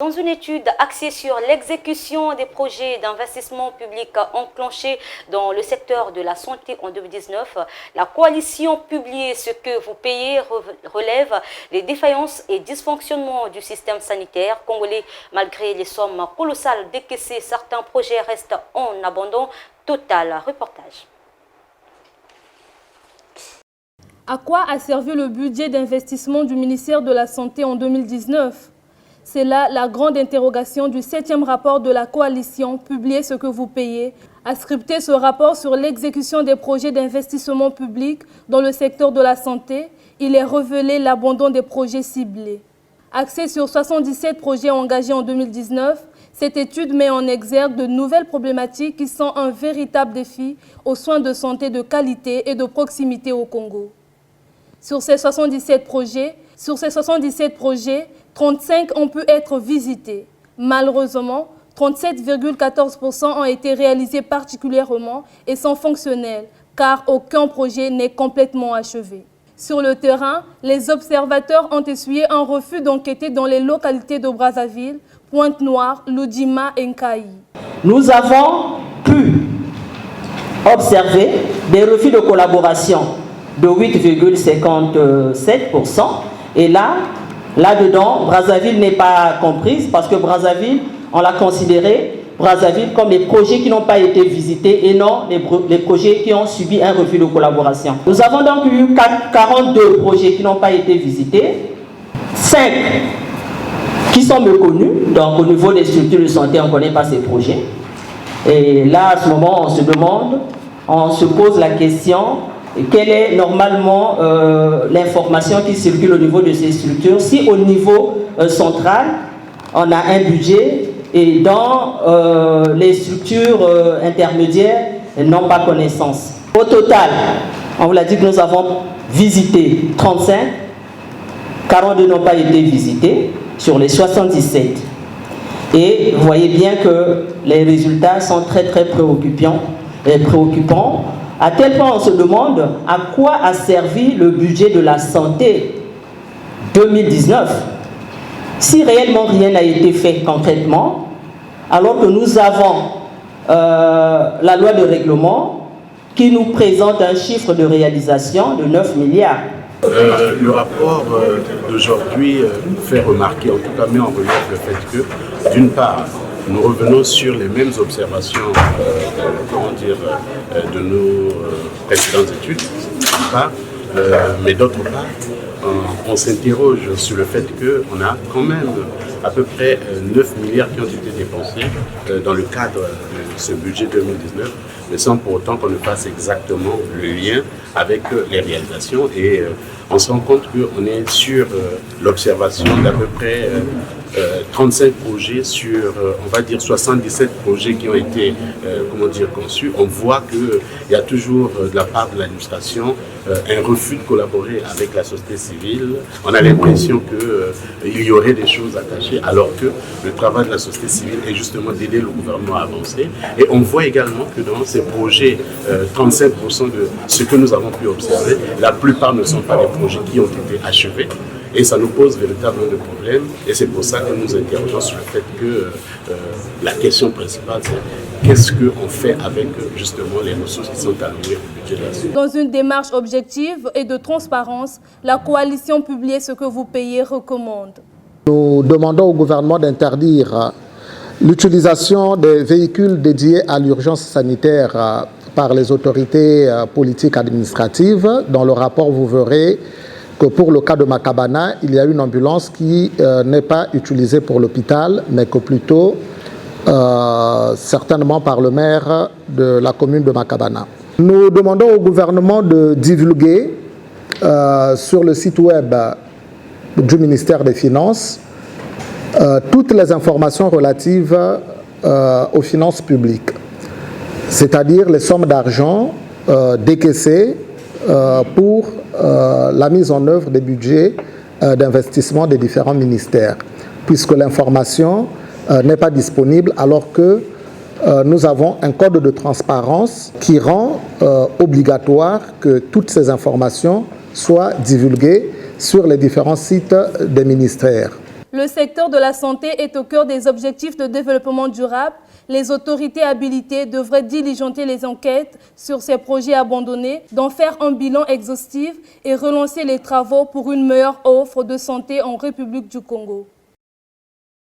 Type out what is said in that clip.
Dans une étude axée sur l'exécution des projets d'investissement public enclenchés dans le secteur de la santé en 2019, la coalition Publiez ce que vous payez relève les défaillances et dysfonctionnements du système sanitaire congolais. Malgré les sommes colossales décaissées, certains projets restent en abandon total. Reportage. À quoi a servi le budget d'investissement du ministère de la Santé en 2019 ? C'est là la grande interrogation du 7e rapport de la coalition, Publiez ce que vous payez, a scripté ce rapport sur l'exécution des projets d'investissement public dans le secteur de la santé. Il est révélé l'abandon des projets ciblés. Axée sur 77 projets engagés en 2019, cette étude met en exergue de nouvelles problématiques qui sont un véritable défi aux soins de santé de qualité et de proximité au Congo. Sur ces 77 projets, 35 ont pu être visités. Malheureusement, 37,14% ont été réalisés particulièrement et sont fonctionnels, car aucun projet n'est complètement achevé. Sur le terrain, les observateurs ont essuyé un refus d'enquêter dans les localités de Brazzaville, Pointe-Noire, Ludima et Nkayi. Nous avons pu observer des refus de collaboration de 8,57%. Et là-dedans, Brazzaville n'est pas comprise parce que Brazzaville, on l'a considéré, Brazzaville, comme les projets qui n'ont pas été visités et non les projets qui ont subi un refus de collaboration. Nous avons donc eu 42 projets qui n'ont pas été visités, 5 qui sont méconnus, donc au niveau des structures de santé, on ne connaît pas ces projets. Et là, à ce moment, on se pose la question, quelle est normalement l'information qui circule au niveau de ces structures? Si au niveau central, on a un budget et dans les structures intermédiaires, elles n'ont pas connaissance. Au total, on vous l'a dit que nous avons visité 35, 42 n'ont pas été visités sur les 77. Et vous voyez bien que les résultats sont très préoccupants. À tel point, on se demande à quoi a servi le budget de la santé 2019 si réellement rien n'a été fait concrètement, alors que nous avons la loi de règlement qui nous présente un chiffre de réalisation de 9 milliards. Le rapport d'aujourd'hui fait remarquer, en tout cas met en relief le fait que, d'une part, nous revenons sur les mêmes observations de nos précédentes études, mais d'autre part, on s'interroge sur le fait qu'on a quand même à peu près 9 milliards qui ont été dépensés dans le cadre de ce budget 2019, mais sans pour autant qu'on ne fasse exactement le lien avec les réalisations. Et on se rend compte qu'on est sur l'observation d'à peu près 35 projets sur, on va dire, 77 projets qui ont été, conçus. On voit qu'il y a toujours de la part de l'administration un refus de collaborer avec la société civile. On a l'impression qu'il y aurait des choses à cacher, alors que le travail de la société civile est justement d'aider le gouvernement à avancer. Et on voit également que dans ces projets, 35% de ce que nous avons pu observer, la plupart ne sont pas des projets qui ont été achevés. Et ça nous pose véritablement de problèmes. Et c'est pour ça que nous interrogeons sur le fait que la question principale, c'est qu'est-ce qu'on fait avec justement les ressources qui sont allouées au budget de la santé. Dans une démarche objective et de transparence, la coalition Publiez ce que vous payez recommande. Nous demandons au gouvernement d'interdire l'utilisation des véhicules dédiés à l'urgence sanitaire par les autorités politiques administratives. Dans le rapport, vous verrez que pour le cas de Makabana, il y a une ambulance qui n'est pas utilisée pour l'hôpital, mais que plutôt certainement par le maire de la commune de Makabana. Nous demandons au gouvernement de divulguer sur le site web du ministère des Finances toutes les informations relatives aux finances publiques, c'est-à-dire les sommes d'argent décaissées pour la mise en œuvre des budgets d'investissement des différents ministères, puisque l'information n'est pas disponible alors que nous avons un code de transparence qui rend obligatoire que toutes ces informations soient divulguées sur les différents sites des ministères. Le secteur de la santé est au cœur des objectifs de développement durable. Les autorités habilitées devraient diligenter les enquêtes sur ces projets abandonnés, d'en faire un bilan exhaustif et relancer les travaux pour une meilleure offre de santé en République du Congo.